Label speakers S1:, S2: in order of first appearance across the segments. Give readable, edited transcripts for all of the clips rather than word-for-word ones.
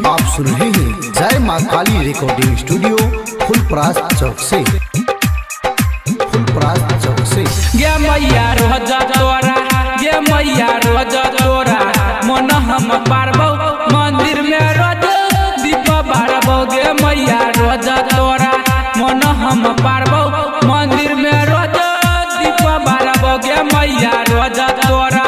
S1: आप सुन रहे हैं जय माँ काली रिकॉर्डिंग स्टूडियो फुलपरास चौक से।
S2: गे मैया रोजा तोरा, गे मैया रोजा तोरा, मन हम पारबो मंदिर में रोज दीप बारबो। गे मैया रोजा तोरा, मन हम पारबो मंदिर में रोज दीप बारबो। गे मैया रोजा तोरा,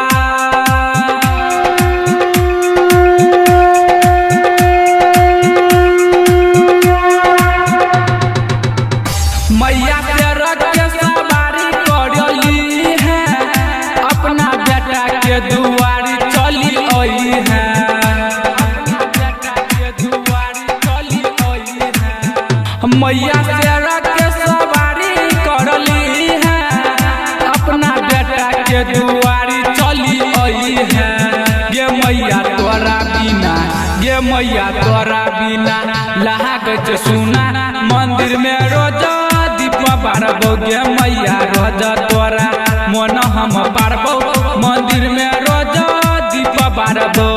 S2: मैया तेरा के सवारी करली है, अपना बेटा के दुआरी चली आई है, अपना बेटा के दुआरी चली आई है। मैया तेरा के सवारी करली है, अपना बेटा के दुआरी चली आई है। गे मैया तोरा बिना, गे मैया तोरा बिना लाग सुना मंदिर में रोजा पारबो। गे मैया रोजा तोरा, मन हम पारबो मंदिर में रोजा दीप बारबो।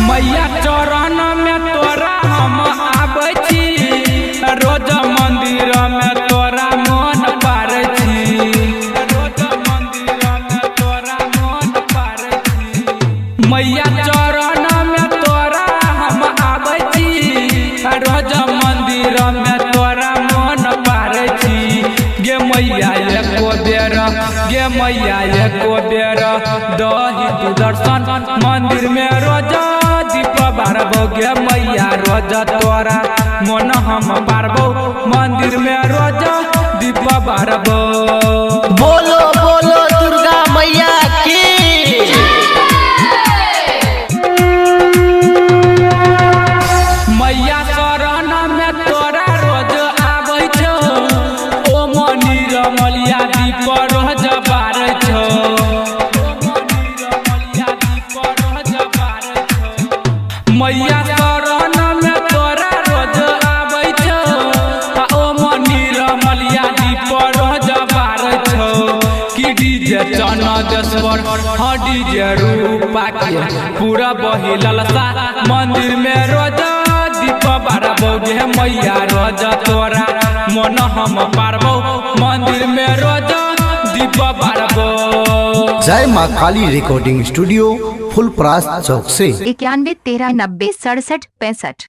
S2: मैया चरण में तोरा हम आबै छी, रोजा मंदिर में तोरा मन पारै छी, रोजा मंदिर में तोरा मन पारै छी। मैया चरण में तोरा हम आबै छी, रोजा मंदिर में तोरा मन पारै छी। गे मैया एको बेर, गे मैया एको बेर दही तू दर्शन मंदिर में रोजा दीप बारबो। गे मैया रोजा तोरा, मन हम पारबो मंदिर में रोजा दीप बारबो।
S3: बोलो बोलो दुर्गा मैया की।
S2: मैया शरण में तोरा रोज आबै छो, ओ मंदिर मलिया दीप रोज बारै छो, ओ मंदिर मलिया दीप रोज बारै छो। मैया शरण में तोरा रोज आबै छो, ओ मंदिर मलिया दीप रोज बारै छो। कि डीजे चना देशवर, हाँ डीजे रूपा के पूरा बही ललसा मंदिर में रोजा दीप बारबो। गे मैया रोजा तोरा, मन हम पारबो मंदिर में रोजा दीप बारबो।
S1: जय माँ काली रिकॉर्डिंग स्टूडियो फुलपरास चौक से।
S4: 91 13 90 67 65।